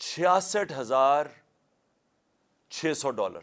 $66,600।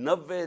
90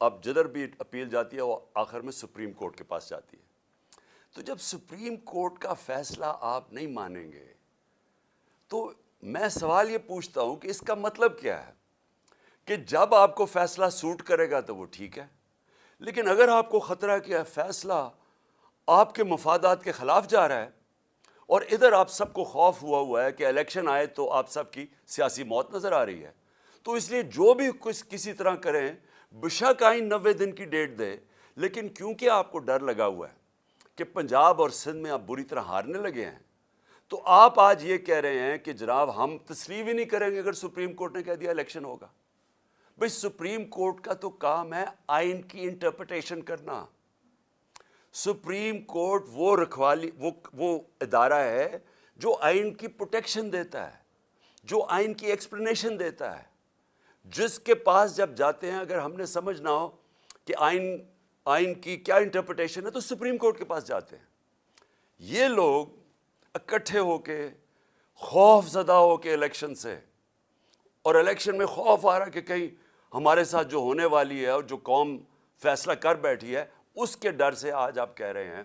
اب جدھر بھی اپیل جاتی ہے وہ آخر میں سپریم کورٹ کے پاس جاتی ہے. تو جب سپریم کورٹ کا فیصلہ آپ نہیں مانیں گے تو میں سوال یہ پوچھتا ہوں کہ اس کا مطلب کیا ہے کہ جب آپ کو فیصلہ سوٹ کرے گا تو وہ ٹھیک ہے، لیکن اگر آپ کو خطرہ ہے کہ فیصلہ آپ کے مفادات کے خلاف جا رہا ہے اور ادھر آپ سب کو خوف ہوا ہے کہ الیکشن آئے تو آپ سب کی سیاسی موت نظر آ رہی ہے، تو اس لیے جو بھی کسی طرح کریں بشک آئین 90 دن کی ڈیٹ دے، لیکن کیونکہ آپ کو ڈر لگا ہوا ہے کہ پنجاب اور سندھ میں آپ بری طرح ہارنے لگے ہیں، تو آپ آج یہ کہہ رہے ہیں کہ جناب ہم تسلیم ہی نہیں کریں گے اگر سپریم کورٹ نے کہہ دیا الیکشن ہوگا. بھئی سپریم کورٹ کا تو کام ہے آئین کی انٹرپریٹیشن کرنا. سپریم کورٹ وہ رکھوالی وہ ادارہ ہے جو آئین کی پروٹیکشن دیتا ہے، جو آئین کی ایکسپلینیشن دیتا ہے، جس کے پاس جب جاتے ہیں اگر ہم نے سمجھنا ہو کہ آئین کی کیا انٹرپریٹیشن ہے تو سپریم کورٹ کے پاس جاتے ہیں. یہ لوگ اکٹھے ہو کے خوف زدہ ہو کے الیکشن سے، اور الیکشن میں خوف آ رہا کہ کہیں ہمارے ساتھ جو ہونے والی ہے اور جو قوم فیصلہ کر بیٹھی ہے اس کے ڈر سے آج آپ کہہ رہے ہیں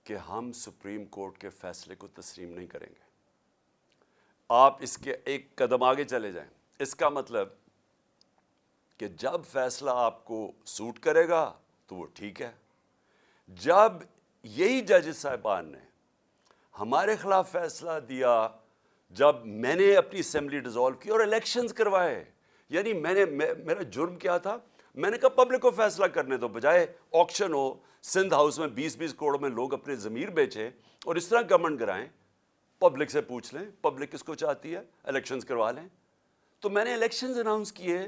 کہ ہم سپریم کورٹ کے فیصلے کو تسلیم نہیں کریں گے. آپ اس کے ایک قدم آگے چلے جائیں. اس کا مطلب کہ جب فیصلہ آپ کو سوٹ کرے گا تو وہ ٹھیک ہے. جب یہی ججز صاحبان نے ہمارے خلاف فیصلہ دیا، جب میں نے اپنی اسمبلی ڈیزالو کی اور الیکشنز کروائے، یعنی میرا جرم کیا تھا؟ میں نے کہا پبلک کو فیصلہ کرنے دو، بجائے آکشن ہو سندھ ہاؤس میں 20 کروڑ میں لوگ اپنے ضمیر بیچیں اور اس طرح گورنمنٹ کرائیں. پبلک سے پوچھ لیں پبلک کس کو چاہتی ہے، الیکشنز کروا لیں. تو میں نے الیکشنز اناؤنس کیے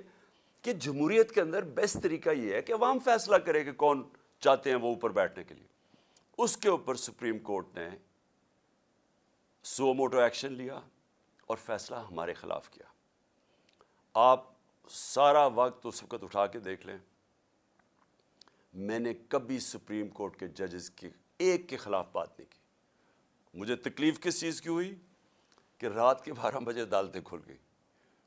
کہ جمہوریت کے اندر بیسٹ طریقہ یہ ہے کہ عوام فیصلہ کرے کہ کون چاہتے ہیں وہ اوپر بیٹھنے کے لیے. اس کے اوپر سپریم کورٹ نے سو موٹو ایکشن لیا اور فیصلہ ہمارے خلاف کیا. آپ سارا وقت اس وقت اٹھا کے دیکھ لیں، میں نے کبھی سپریم کورٹ کے ججز کی ایک کے خلاف بات نہیں کی. مجھے تکلیف کس چیز کی ہوئی کہ رات کے 12 بجے عدالتیں کھل گئی،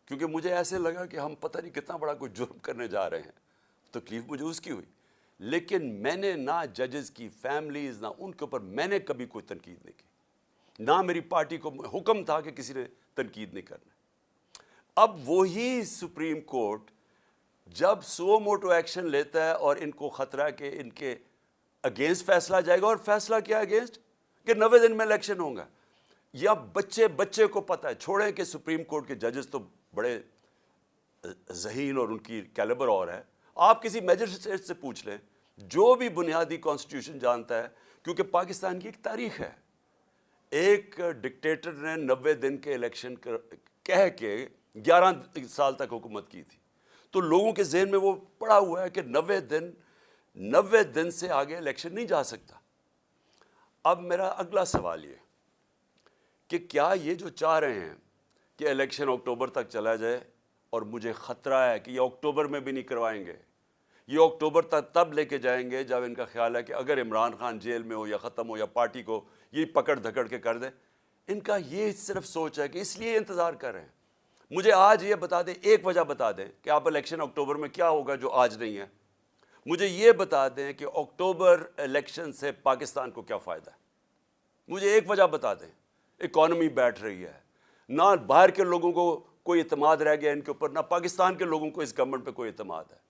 کیونکہ مجھے ایسے لگا کہ ہم پتہ نہیں کتنا بڑا کوئی جرم کرنے جا رہے ہیں. تکلیف مجھے اس کی ہوئی، لیکن میں نے نہ ججز کی فیملیز نہ ان کے اوپر میں نے کبھی کوئی تنقید نہیں کی، نہ میری پارٹی کو حکم تھا کہ کسی نے تنقید نہیں کرنا. اب وہی سپریم کورٹ جب سو موٹو ایکشن لیتا ہے اور ان کو خطرہ ہے کہ ان کے اگینسٹ فیصلہ جائے گا، اور فیصلہ کیا اگینسٹ کہ 90 دن میں الیکشن ہوں گا. یا بچے کو پتہ ہے، چھوڑیں کہ سپریم کورٹ کے ججز تو بڑے ذہین اور ان کی کیلیبر اور ہے. آپ کسی میجسٹریٹ سے پوچھ لیں جو بھی بنیادی کانسٹیٹیوشن جانتا ہے، کیونکہ پاکستان کی ایک تاریخ ہے. ایک ڈکٹیٹر نے 90 دن کے الیکشن کہہ کے 11 سال تک حکومت کی تھی، تو لوگوں کے ذہن میں وہ پڑا ہوا ہے کہ 90 دن سے آگے الیکشن نہیں جا سکتا. اب میرا اگلا سوال یہ کہ کیا یہ جو چاہ رہے ہیں کہ الیکشن اکتوبر تک چلا جائے، اور مجھے خطرہ ہے کہ یہ اکتوبر میں بھی نہیں کروائیں گے، یہ اکتوبر تک تب لے کے جائیں گے جب ان کا خیال ہے کہ اگر عمران خان جیل میں ہو یا ختم ہو یا پارٹی کو یہ پکڑ دھکڑ کے کر دے. ان کا یہ صرف سوچ ہے کہ اس لیے انتظار کر رہے ہیں. مجھے آج یہ بتا دیں، ایک وجہ بتا دیں کہ آپ الیکشن اکتوبر میں کیا ہوگا جو آج نہیں ہے. مجھے یہ بتا دیں کہ اکتوبر الیکشن سے پاکستان کو کیا فائدہ ہے. مجھے ایک وجہ بتا دیں. اکانومی بیٹھ رہی ہے، نہ باہر کے لوگوں کو کوئی اعتماد رہ گیا ان کے اوپر، نہ پاکستان کے لوگوں کو اس گورنمنٹ پہ کوئی اعتماد ہے.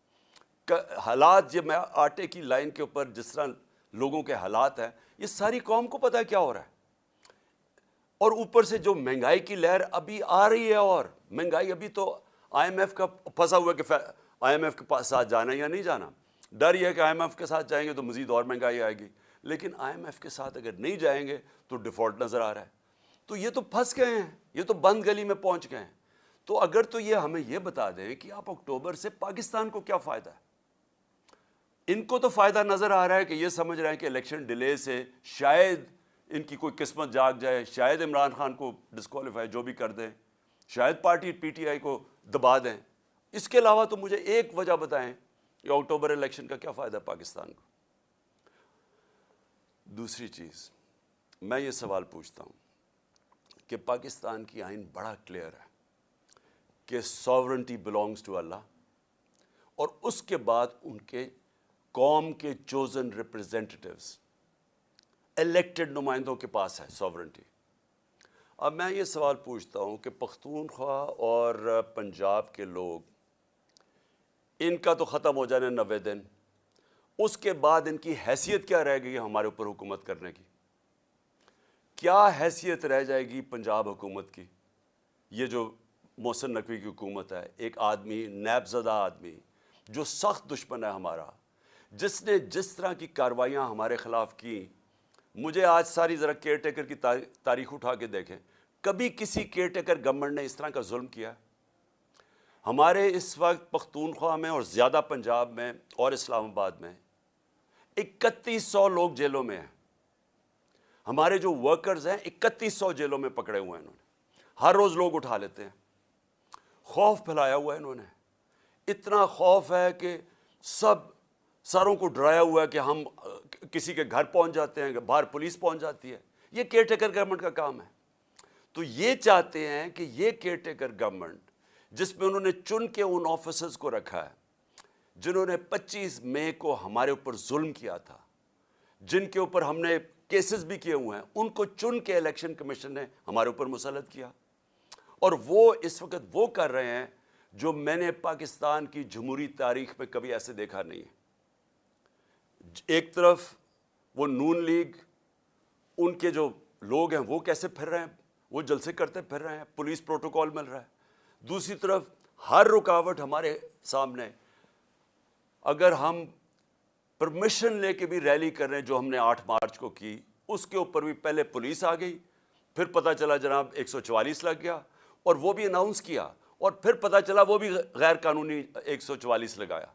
حالات جب میں آٹے کی لائن کے اوپر جس طرح لوگوں کے حالات ہیں، یہ ساری قوم کو پتہ ہے کیا ہو رہا ہے. اور اوپر سے جو مہنگائی کی لہر ابھی آ رہی ہے، اور مہنگائی ابھی تو آئی ایم ایف کا پھنسا ہوا ہے کہ آئی ایم ایف کے ساتھ جانا یا نہیں جانا. ڈر یہ ہے کہ آئی ایم ایف کے ساتھ جائیں گے تو مزید اور مہنگائی آئے گی، لیکن آئی ایم ایف کے ساتھ اگر نہیں جائیں گے تو ڈیفالٹ نظر آ رہا ہے. تو یہ تو پھنس گئے ہیں، یہ تو بند گلی میں پہنچ گئے ہیں. تو اگر تو یہ ہمیں یہ بتا دیں کہ آپ اکتوبر سے پاکستان کو کیا فائدہ ہے. ان کو تو فائدہ نظر آ رہا ہے کہ یہ سمجھ رہے ہیں کہ الیکشن ڈیلے سے شاید ان کی کوئی قسمت جاگ جائے، شاید عمران خان کو ڈسکوالیفائی جو بھی کر دیں، شاید پارٹی پی ٹی آئی کو دبا دیں. اس کے علاوہ تو مجھے ایک وجہ بتائیں کہ اکتوبر الیکشن کا کیا فائدہ پاکستان کو. دوسری چیز میں یہ سوال پوچھتا ہوں کہ پاکستان کی آئین بڑا کلیئر ہے کہ ساورنٹی بلانگز ٹو اللہ، اور اس کے بعد ان کے قوم کے چوزن ریپرزینٹیٹیوز، الیکٹڈ نمائندوں کے پاس ہے سوورنٹی۔ اب میں یہ سوال پوچھتا ہوں کہ پختونخوا اور پنجاب کے لوگ، ان کا تو ختم ہو جانا 90 دن، اس کے بعد ان کی حیثیت کیا رہ گئی ہے ہمارے اوپر حکومت کرنے کی؟ کیا حیثیت رہ جائے گی پنجاب حکومت کی؟ یہ جو محسن نقوی کی حکومت ہے، ایک آدمی، نیب زدہ آدمی جو سخت دشمن ہے ہمارا، جس نے جس طرح کی کارروائیاں ہمارے خلاف کی، مجھے آج ساری ذرا کیئر ٹیکر کی تاریخ اٹھا کے دیکھیں، کبھی کسی کیئر ٹیکر گورنمنٹ نے اس طرح کا ظلم کیا؟ ہمارے اس وقت پختونخوا میں اور زیادہ پنجاب میں اور اسلام آباد میں 3100 لوگ جیلوں میں ہیں۔ ہمارے جو ورکرز ہیں 3100 جیلوں میں پکڑے ہوئے ہیں انہوں نے، ہر روز لوگ اٹھا لیتے ہیں۔ خوف پھیلایا ہوا ہے انہوں نے، اتنا خوف ہے کہ سب ساروں کو ڈرایا ہوا ہے کہ ہم کسی کے گھر پہنچ جاتے ہیں، باہر پولیس پہنچ جاتی ہے۔ یہ کیئر ٹیکر گورنمنٹ کا کام ہے۔ تو یہ چاہتے ہیں کہ یہ کیئر ٹیکر گورنمنٹ، جس میں انہوں نے چن کے ان آفیسرز کو رکھا ہے جنہوں نے 25 مئی کو ہمارے اوپر ظلم کیا تھا، جن کے اوپر ہم نے کیسز بھی کیے ہوئے ہیں، ان کو چن کے الیکشن کمیشن نے ہمارے اوپر مسلط کیا، اور وہ اس وقت وہ کر رہے ہیں جو میں نے پاکستان کی جمہوری تاریخ میں کبھی ایسے دیکھا نہیں ہے۔ ایک طرف وہ نون لیگ، ان کے جو لوگ ہیں وہ کیسے پھر رہے ہیں، وہ جلسے کرتے پھر رہے ہیں، پولیس پروٹوکول مل رہا ہے۔ دوسری طرف ہر رکاوٹ ہمارے سامنے، اگر ہم پرمیشن لے کے بھی ریلی کر رہے ہیں جو ہم نے 8 مارچ کو کی، اس کے اوپر بھی پہلے پولیس آ گئی، پھر پتہ چلا جناب 144 لگ گیا، اور وہ بھی اناؤنس کیا، اور پھر پتہ چلا وہ بھی غیر قانونی 144 لگایا،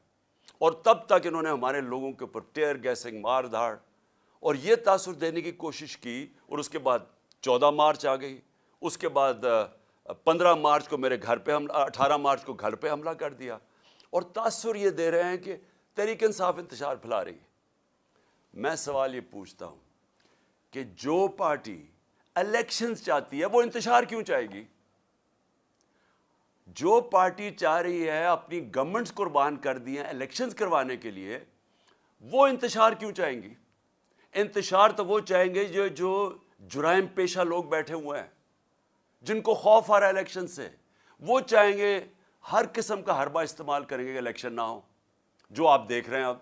اور تب تک انہوں نے ہمارے لوگوں کے اوپر ٹیئر گیسنگ، مار دھاڑ اور یہ تاثر دینے کی کوشش کی، اور اس کے بعد 14 مارچ آ گئی، اس کے بعد 15 مارچ کو میرے گھر پہ حملہ، 18 مارچ کو گھر پہ حملہ کر دیا، اور تاثر یہ دے رہے ہیں کہ تحریک انصاف انتشار پھیلا رہی ہے۔ میں سوال یہ پوچھتا ہوں کہ جو پارٹی الیکشنز چاہتی ہے وہ انتشار کیوں چاہے گی؟ جو پارٹی چاہ رہی ہے اپنی گورنمنٹس قربان کر دی ہیں الیکشنز کروانے کے لیے، وہ انتشار کیوں چاہیں گی؟ انتشار تو وہ چاہیں گے جو جرائم پیشہ لوگ بیٹھے ہوئے ہیں، جن کو خوف آ رہا ہے الیکشن سے، وہ چاہیں گے، ہر قسم کا حربہ استعمال کریں گے کہ الیکشن نہ ہو۔ جو آپ دیکھ رہے ہیں اب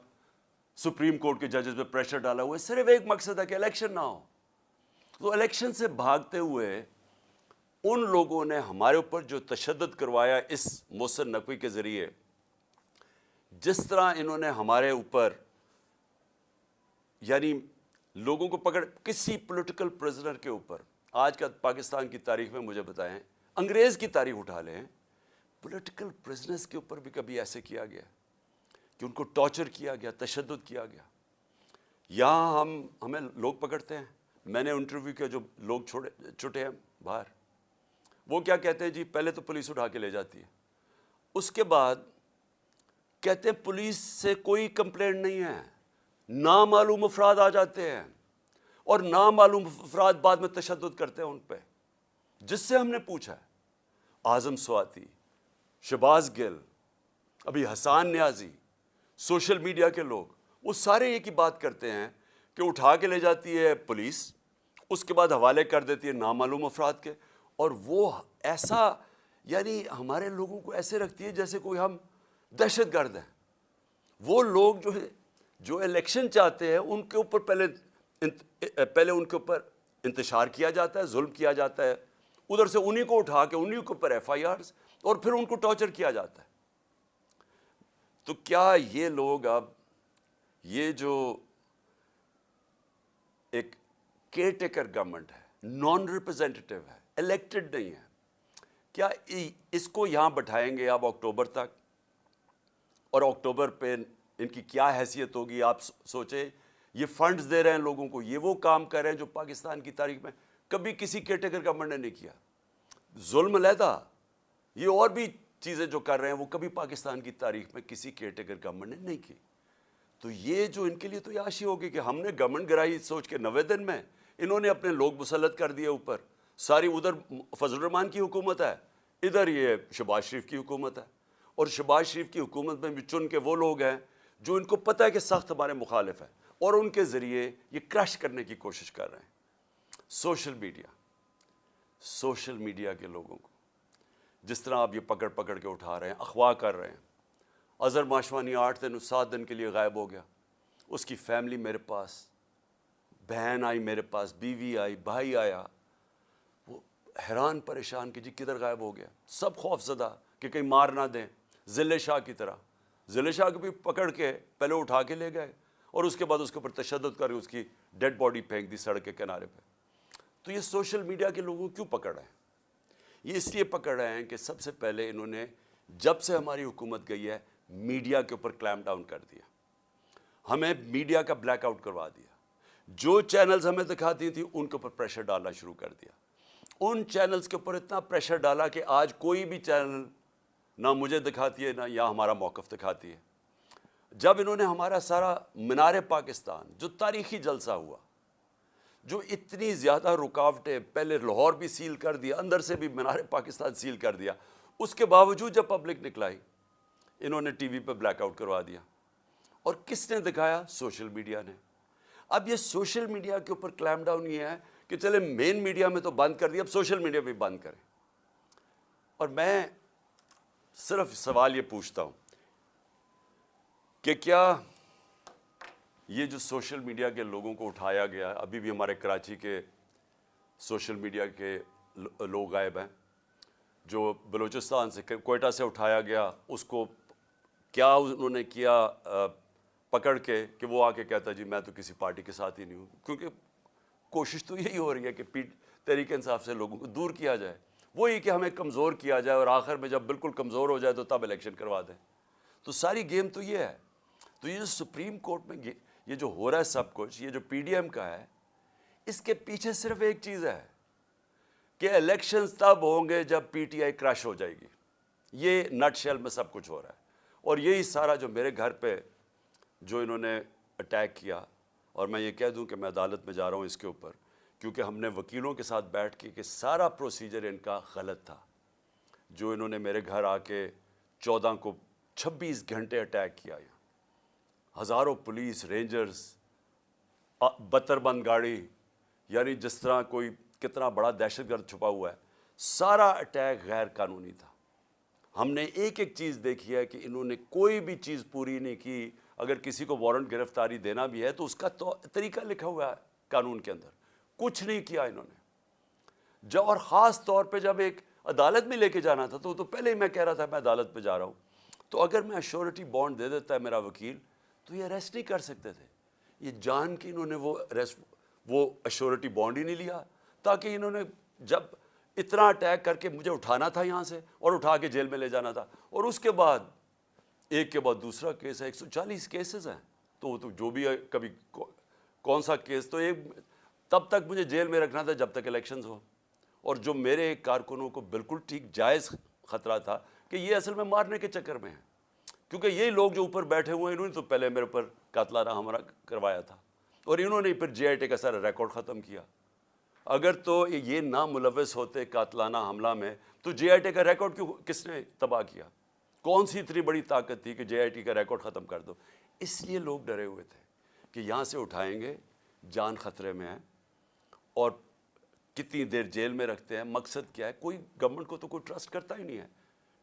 سپریم کورٹ کے ججز پہ پریشر ڈالا ہوا ہے، صرف ایک مقصد ہے کہ الیکشن نہ ہو۔ تو الیکشن سے بھاگتے ہوئے ان لوگوں نے ہمارے اوپر جو تشدد کروایا اس محسن نقوی کے ذریعے، جس طرح انہوں نے ہمارے اوپر یعنی لوگوں کو پکڑ، کسی پولیٹیکل پرزنر کے اوپر، آج کا پاکستان کی تاریخ میں مجھے بتائیں، انگریز کی تاریخ اٹھا لیں، پولیٹیکل پرزنرز کے اوپر بھی کبھی ایسے کیا گیا کہ ان کو ٹارچر کیا گیا، تشدد کیا گیا؟ یہاں ہمیں لوگ پکڑتے ہیں، میں نے انٹرویو کیا، جو لوگ چھوٹے ہیں باہر، وہ کیا کہتے ہیں؟ جی پہلے تو پولیس اٹھا کے لے جاتی ہے، اس کے بعد کہتے ہیں پولیس سے کوئی کمپلینٹ نہیں ہے، نامعلوم افراد آ جاتے ہیں اور نامعلوم افراد بعد میں تشدد کرتے ہیں ان پہ۔ جس سے ہم نے پوچھا ہے، اعظم سواتی، شہباز گل، ابھی حسان نیازی، سوشل میڈیا کے لوگ، وہ سارے ایک ہی بات کرتے ہیں کہ اٹھا کے لے جاتی ہے پولیس، اس کے بعد حوالے کر دیتی ہے نامعلوم افراد کے، اور وہ ایسا یعنی ہمارے لوگوں کو ایسے رکھتی ہے جیسے کوئی ہم دہشت گرد ہیں۔ وہ لوگ جو الیکشن چاہتے ہیں ان کے اوپر پہلے ان کے اوپر انتشار کیا جاتا ہے، ظلم کیا جاتا ہے، ادھر سے انہی کو اٹھا کے انہی کے اوپر FIRs، اور پھر ان کو ٹارچر کیا جاتا ہے۔ تو کیا یہ لوگ اب یہ جو ایک کیئر ٹیکر گورنمنٹ ہے، نان ریپرزینٹیٹیو ہے، الیکٹڈ نہیں ہے، کیا اس کو یہاں بٹھائیں گے اب اکتوبر تک؟ اور اکتوبر پہ ان کی کیا حیثیت ہوگی؟ آپ سوچیں، یہ فنڈز دے رہے ہیں لوگوں کو، یہ وہ کام کر رہے ہیں جو پاکستان کی تاریخ میں کبھی کسی کیئر ٹیکر گورنمنٹ نے نہیں کیا۔ ظلم علیحدہ، یہ اور بھی چیزیں جو کر رہے ہیں وہ کبھی پاکستان کی تاریخ میں کسی کیئر ٹیکر گورنمنٹ نے نہیں کی۔ تو یہ جو ان کے لیے تو عیاشی ہوگی کہ ہم نے گورنمنٹ گرائی سوچ کے 90 دن میں انہوں نے اپنے لوگ مسلط کر دیے اوپر، ساری ادھر فضل الرحمان کی حکومت ہے، ادھر یہ شہباز شریف کی حکومت ہے، اور شہباز شریف کی حکومت میں بھی چن کے وہ لوگ ہیں جو ان کو پتہ ہے کہ سخت ہمارے مخالف ہیں، اور ان کے ذریعے یہ کرش کرنے کی کوشش کر رہے ہیں۔ سوشل میڈیا کے لوگوں کو جس طرح آپ یہ پکڑ پکڑ کے اٹھا رہے ہیں، اغوا کر رہے ہیں۔ اظہر ماشوانی 8 دن 7 دن کے لیے غائب ہو گیا، اس کی فیملی میرے پاس، بہن آئی میرے پاس، بیوی آئی، بھائی آیا، وہ حیران پریشان کہ جی کدھر غائب ہو گیا، سب خوف زدہ کہ کہیں مار نہ دیں، ضلع شاہ کی طرح۔ ضلع شاہ کو بھی پکڑ کے پہلے اٹھا کے لے گئے اور اس کے بعد اس کے اوپر تشدد کر کے اس کی ڈیڈ باڈی پھینک دی سڑک کے کنارے پہ۔ تو یہ سوشل میڈیا کے لوگوں کو کیوں پکڑ رہے ہیں؟ یہ اس لیے پکڑ رہے ہیں کہ سب سے پہلے انہوں نے جب سے ہماری حکومت گئی ہے میڈیا کے اوپر کلیم ڈاؤن کر دیا، ہمیں میڈیا کا بلیک آؤٹ کروا دیا، جو چینلز ہمیں دکھاتی تھیں ان کے اوپر پریشر ڈالنا شروع کر دیا، ان چینلز کے اوپر اتنا پریشر ڈالا کہ آج کوئی بھی چینل نہ مجھے دکھاتی ہے نہ یا ہمارا موقف دکھاتی ہے۔ جب انہوں نے ہمارا سارا مینار پاکستان جو تاریخی جلسہ ہوا، جو اتنی زیادہ رکاوٹیں، پہلے لاہور بھی سیل کر دیا، اندر سے بھی مینار پاکستان سیل کر دیا، اس کے باوجود جب پبلک نکلائی انہوں نے ٹی وی پہ بلیک آؤٹ کروا دیا۔ اور کس نے دکھایا؟ سوشل میڈیا نے۔ اب یہ سوشل میڈیا کے اوپر کلیم ڈاؤن یہ ہے کہ چلے مین میڈیا میں تو بند کر دیا، اب سوشل میڈیا بھی بند کریں۔ اور میں صرف سوال یہ پوچھتا ہوں کہ کیا یہ جو سوشل میڈیا کے لوگوں کو اٹھایا گیا، ابھی بھی ہمارے کراچی کے سوشل میڈیا کے لوگ غائب ہیں، جو بلوچستان سے کوئٹہ سے اٹھایا گیا، اس کو کیا انہوں نے کیا پکڑ کے کہ وہ آ کے کہتا جی میں تو کسی پارٹی کے ساتھ ہی نہیں ہوں، کیونکہ کوشش تو یہی ہو رہی ہے کہ تحریک انصاف سے لوگوں کو دور کیا جائے، وہی کہ ہمیں کمزور کیا جائے اور آخر میں جب بالکل کمزور ہو جائے تو تب الیکشن کروا دیں۔ تو ساری گیم تو یہ ہے۔ تو یہ جو سپریم کورٹ میں یہ جو ہو رہا ہے سب کچھ، یہ جو پی ڈی ایم کا ہے، اس کے پیچھے صرف ایک چیز ہے کہ الیکشنز تب ہوں گے جب پی ٹی آئی کرش ہو جائے گی۔ یہ نٹ شیل میں سب کچھ ہو رہا ہے، اور یہی سارا جو میرے گھر پہ جو انہوں نے اٹیک کیا، اور میں یہ کہہ دوں کہ میں عدالت میں جا رہا ہوں اس کے اوپر، کیونکہ ہم نے وکیلوں کے ساتھ بیٹھ کے کہ سارا پروسیجر ان کا غلط تھا، جو انہوں نے میرے گھر آ کے 14 کو 26 گھنٹے اٹیک کیا، ہزاروں پولیس رینجرز، 72 بند گاڑی، یعنی جس طرح کوئی کتنا بڑا دہشت گرد چھپا ہوا ہے، سارا اٹیک غیر قانونی تھا۔ ہم نے ایک ایک چیز دیکھی ہے کہ انہوں نے کوئی بھی چیز پوری نہیں کی۔ اگر کسی کو وارنٹ گرفتاری دینا بھی ہے تو اس کا طریقہ لکھا ہوا ہے قانون کے اندر، کچھ نہیں کیا انہوں نے۔ اور خاص طور پہ جب ایک عدالت میں لے کے جانا تھا تو پہلے ہی میں کہہ رہا تھا میں عدالت پہ جا رہا ہوں، تو اگر میں ایشورٹی بانڈ دے دیتا ہے میرا وکیل تو یہ اریسٹ نہیں کر سکتے تھے۔ یہ جان کے انہوں نے وہ ایشورٹی بانڈ ہی نہیں لیا، تاکہ انہوں نے جب اتنا اٹیک کر کے مجھے اٹھانا تھا یہاں سے اور اٹھا کے جیل میں لے جانا تھا، اور اس کے بعد ایک کے بعد دوسرا کیس ہے، 140 کیسز ہیں، تو جو بھی ہے کبھی کون سا کیس، تو ایک تب تک مجھے جیل میں رکھنا تھا جب تک الیکشنز ہو۔ اور جو میرے کارکنوں کو بالکل ٹھیک جائز خطرہ تھا کہ یہ اصل میں مارنے کے چکر میں ہیں، کیونکہ یہی لوگ جو اوپر بیٹھے ہوئے ہیں انہوں نے تو پہلے میرے اوپر قاتلانہ حملہ کروایا تھا، اور انہوں نے پھر جے آئی ٹی کا سارا ریکارڈ ختم کیا۔ اگر تو یہ نہ ملوث ہوتے قاتلانہ حملہ میں تو جے آئی ٹی کا ریکارڈ کس نے تباہ کیا؟ کون سی اتنی بڑی طاقت تھی کہ جے آئی ٹی کا ریکارڈ ختم کر دو؟ اس لیے لوگ ڈرے ہوئے تھے کہ یہاں سے اٹھائیں گے، جان خطرے میں ہے، اور کتنی دیر جیل میں رکھتے ہیں، مقصد کیا ہے؟ کوئی گورنمنٹ کو تو کوئی ٹرسٹ کرتا ہی نہیں ہے،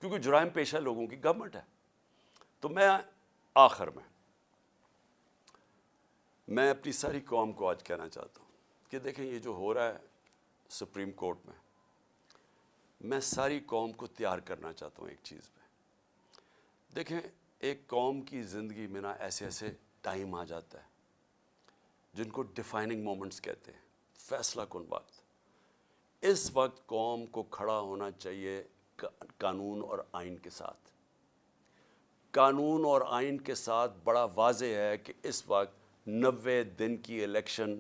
کیونکہ جرائم پیشہ لوگوں کی گورنمنٹ ہے۔ تو میں آخر میں اپنی ساری قوم کو آج کہنا چاہتا ہوں کہ دیکھیں یہ جو ہو رہا ہے سپریم کورٹ میں ساری قوم کو تیار کرنا چاہتا ہوں ایک چیز پہ۔ دیکھیں ایک قوم کی زندگی میں نا ایسے ٹائم آ جاتا ہے جن کو ڈیفائننگ مومنٹس کہتے ہیں، فیصلہ کن وقت۔ اس وقت قوم کو کھڑا ہونا چاہیے قانون اور آئین کے ساتھ۔ قانون اور آئین کے ساتھ بڑا واضح ہے کہ اس وقت 90 دن کی الیکشن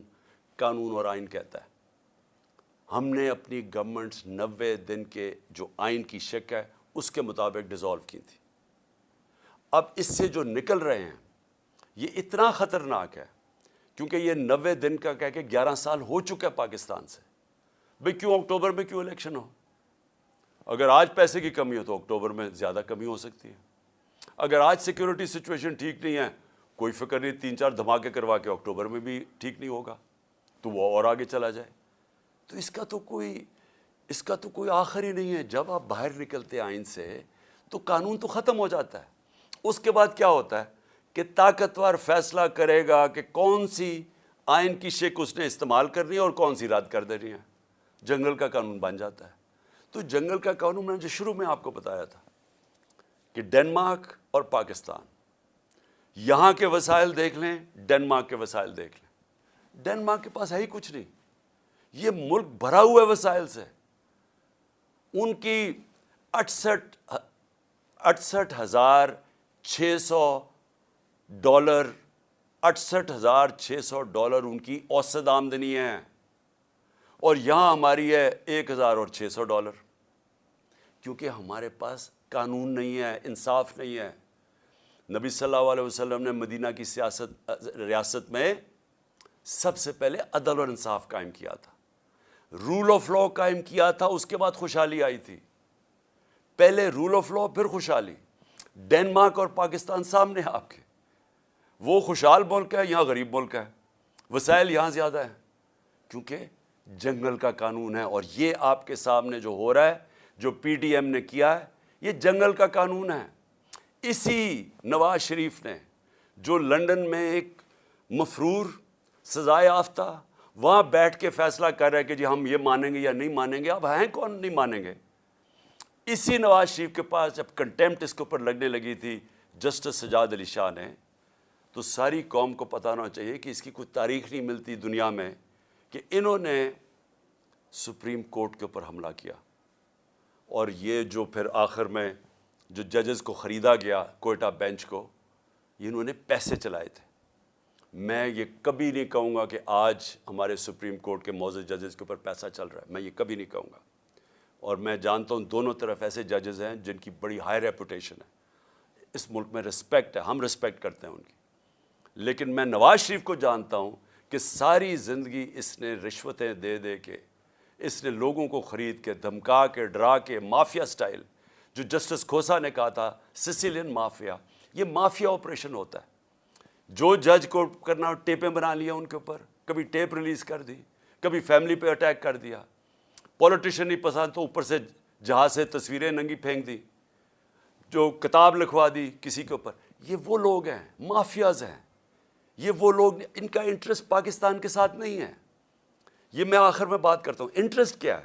قانون اور آئین کہتا ہے۔ ہم نے اپنی گورنمنٹس 90 دن کے جو آئین کی شک ہے اس کے مطابق ڈیزالو کی تھی۔ اب اس سے جو نکل رہے ہیں یہ اتنا خطرناک ہے کیونکہ یہ 90 دن کا کہہ کے 11 سال ہو چکا ہے پاکستان سے۔ بھئی کیوں اکتوبر میں کیوں الیکشن ہو؟ اگر آج پیسے کی کمی ہو تو اکتوبر میں زیادہ کمی ہو سکتی ہے. اگر آج سیکیورٹی سچویشن ٹھیک نہیں ہے، کوئی فکر نہیں، 3-4 دھماکے کروا کے اکتوبر میں بھی ٹھیک نہیں ہوگا تو وہ اور آگے چلا جائے. تو اس کا تو کوئی آخر ہی نہیں ہے. جب آپ باہر نکلتے آئین سے تو قانون تو ختم ہو جاتا ہے. اس کے بعد کیا ہوتا ہے کہ طاقتور فیصلہ کرے گا کہ کون سی آئین کی شق اس نے استعمال کرنی ہے اور کون سی رد کر دینی ہے. جنگل کا قانون بن جاتا ہے. تو جنگل کا قانون میں نے جو شروع میں آپ کو بتایا تھا کہ ڈنمارک اور پاکستان، یہاں کے وسائل دیکھ لیں، ڈنمارک کے وسائل دیکھ لیں. ڈنمارک کے پاس ہے ہی کچھ نہیں. یہ ملک بھرا ہوا ہے وسائل سے. ان کی 68,600 ڈالر $68,600 ان کی اوسط آمدنی ہے، اور یہاں ہماری ہے $1,600. کیونکہ ہمارے پاس قانون نہیں ہے، انصاف نہیں ہے. نبی صلی اللہ علیہ وسلم نے مدینہ کی ریاست میں سب سے پہلے عدل اور انصاف قائم کیا تھا، رول آف لا قائم کیا تھا. اس کے بعد خوشحالی آئی تھی. پہلے رول آف لا پھر خوشحالی. ڈنمارک اور پاکستان سامنے ہیں آپ کے. وہ خوشحال ملک ہے، یہاں غریب ملک ہے. وسائل یہاں زیادہ ہیں کیونکہ جنگل کا قانون ہے. اور یہ آپ کے سامنے جو ہو رہا ہے، جو پی ڈی ایم نے کیا ہے، یہ جنگل کا قانون ہے. اسی نواز شریف نے جو لندن میں ایک مفرور سزائے یافتہ وہاں بیٹھ کے فیصلہ کر رہا ہے کہ جی ہم یہ مانیں گے یا نہیں مانیں گے. اب ہیں کون نہیں مانیں گے؟ اسی نواز شریف کے پاس جب کنٹیمپٹ اس کے اوپر لگنے لگی تھی جسٹس سجاد علی شاہ نے، تو ساری قوم کو پتہ ہونا چاہیے کہ اس کی کوئی تاریخ نہیں ملتی دنیا میں کہ انہوں نے سپریم کورٹ کے اوپر حملہ کیا. اور یہ جو پھر آخر میں جو ججز کو خریدا گیا کوئٹہ بینچ کو، یہ انہوں نے پیسے چلائے تھے. میں یہ کبھی نہیں کہوں گا کہ آج ہمارے سپریم کورٹ کے معزز ججز کے اوپر پیسہ چل رہا ہے. میں یہ کبھی نہیں کہوں گا. اور میں جانتا ہوں دونوں طرف ایسے ججز ہیں جن کی بڑی ہائی ریپوٹیشن ہے. اس ملک میں رسپیکٹ ہے، ہم رسپیکٹ کرتے ہیں ان کی. لیکن میں نواز شریف کو جانتا ہوں کہ ساری زندگی اس نے رشوتیں دے دے کے، اس نے لوگوں کو خرید کے، دھمکا کے، ڈرا کے، مافیا سٹائل، جو جسٹس کھوسا نے کہا تھا سسیلین مافیا، یہ مافیا آپریشن ہوتا ہے. جو جج کو کرنا ٹیپیں بنا لیا ان کے اوپر، کبھی ٹیپ ریلیز کر دی، کبھی فیملی پہ اٹیک کر دیا. پولیٹیشین نہیں پسند تو اوپر سے جہاز سے تصویریں ننگی پھینک دی، جو کتاب لکھوا دی کسی کے اوپر. یہ وہ لوگ ہیں، مافیاز ہیں. یہ وہ لوگ، ان کا انٹرسٹ پاکستان کے ساتھ نہیں ہے. یہ میں آخر میں بات کرتا ہوں انٹرسٹ کیا ہے.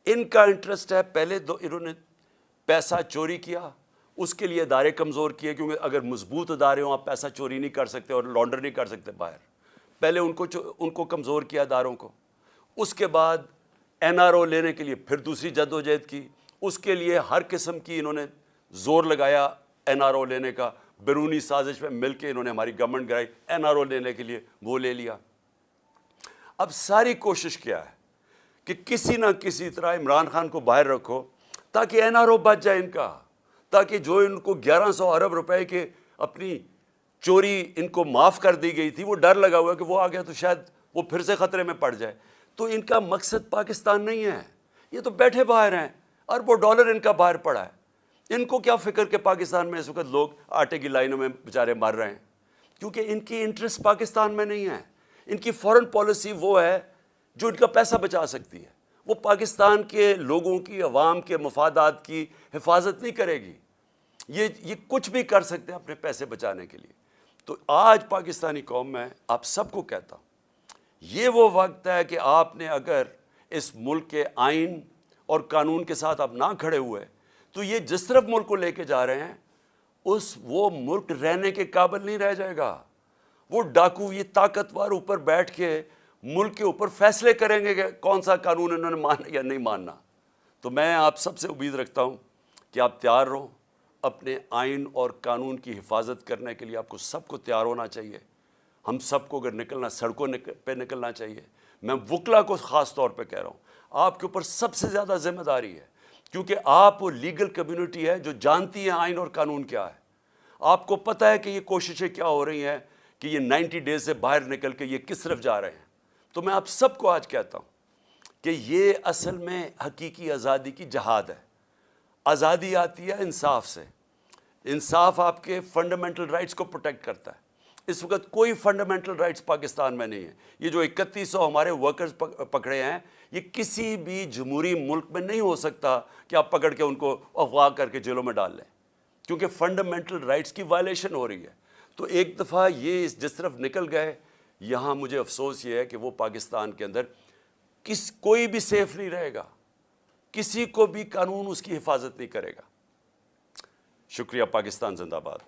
ان کا انٹرسٹ ہے، پہلے انہوں نے پیسہ چوری کیا، اس کے لیے ادارے کمزور کیے، کیونکہ اگر مضبوط ادارے ہوں آپ پیسہ چوری نہیں کر سکتے اور لانڈر نہیں کر سکتے باہر. پہلے ان کو کمزور کیا اداروں کو. اس کے بعد این آر او لینے کے لیے پھر دوسری جدوجہد کی. اس کے لیے ہر قسم کی انہوں نے زور لگایا این آر او لینے کا. بیرونی سازش میں مل کے انہوں نے ہماری گورنمنٹ گرائی این آر او لینے کے لیے، وہ لے لیا. اب ساری کوشش کیا ہے کہ کسی نہ کسی طرح عمران خان کو باہر رکھو تاکہ این آر او بچ جائے ان کا، تاکہ جو ان کو 1100 ارب روپے کے اپنی چوری ان کو معاف کر دی گئی تھی، وہ ڈر لگا ہوا کہ وہ آ گیا تو شاید وہ پھر سے خطرے میں پڑ جائے. تو ان کا مقصد پاکستان نہیں ہے. یہ تو بیٹھے باہر ہیں، اربوں ڈالر ان کا باہر پڑا ہے. ان کو کیا فکر کہ پاکستان میں اس وقت لوگ آٹے کی لائنوں میں بیچارے مر رہے ہیں، کیونکہ ان کی انٹرسٹ پاکستان میں نہیں ہے. ان کی فورن پالیسی وہ ہے جو ان کا پیسہ بچا سکتی ہے. وہ پاکستان کے لوگوں کی، عوام کے مفادات کی حفاظت نہیں کرے گی. یہ کچھ بھی کر سکتے ہیں اپنے پیسے بچانے کے لیے. تو آج پاکستانی قوم میں آپ سب کو کہتا ہوں، یہ وہ وقت ہے کہ آپ نے اگر اس ملک کے آئین اور قانون کے ساتھ آپ نہ کھڑے ہوئے تو یہ جس طرف ملک کو لے کے جا رہے ہیں وہ ملک رہنے کے قابل نہیں رہ جائے گا. وہ ڈاکو، یہ طاقتور اوپر بیٹھ کے ملک کے اوپر فیصلے کریں گے کہ کون سا قانون انہوں نے ماننا یا نہیں ماننا. تو میں آپ سب سے امید رکھتا ہوں کہ آپ تیار رہو. اپنے آئین اور قانون کی حفاظت کرنے کے لیے آپ کو سب کو تیار ہونا چاہیے. ہم سب کو اگر نکلنا، سڑکوں پہ نکلنا چاہیے. میں وکلا کو خاص طور پہ کہہ رہا ہوں، آپ کے اوپر سب سے زیادہ ذمہ داری ہے، کیونکہ آپ وہ لیگل کمیونٹی ہے جو جانتی ہے آئین اور قانون کیا ہے. آپ کو پتہ ہے کہ یہ کوششیں کیا ہو رہی ہیں کہ یہ 90 ڈیز سے باہر نکل کے یہ کس طرف جا رہے ہیں. تو میں آپ سب کو آج کہتا ہوں کہ یہ اصل میں حقیقی آزادی کی جہاد ہے. آزادی آتی ہے انصاف سے. انصاف آپ کے فنڈامنٹل رائٹس کو پروٹیکٹ کرتا ہے. اس وقت کوئی فنڈامنٹل رائٹس پاکستان میں نہیں ہے. یہ جو 3100 ہمارے ورکرز پکڑے ہیں، یہ کسی بھی جمہوری ملک میں نہیں ہو سکتا کہ آپ پکڑ کے ان کو اغوا کر کے جیلوں میں ڈال لیں، کیونکہ فنڈامنٹل رائٹس کی وائلیشن ہو رہی ہے. تو ایک دفعہ یہ جس طرف نکل گئے، یہاں مجھے افسوس یہ ہے کہ وہ پاکستان کے اندر کوئی بھی سیف نہیں رہے گا، کسی کو بھی قانون اس کی حفاظت نہیں کرے گا. شکریہ. پاکستان زندہ باد.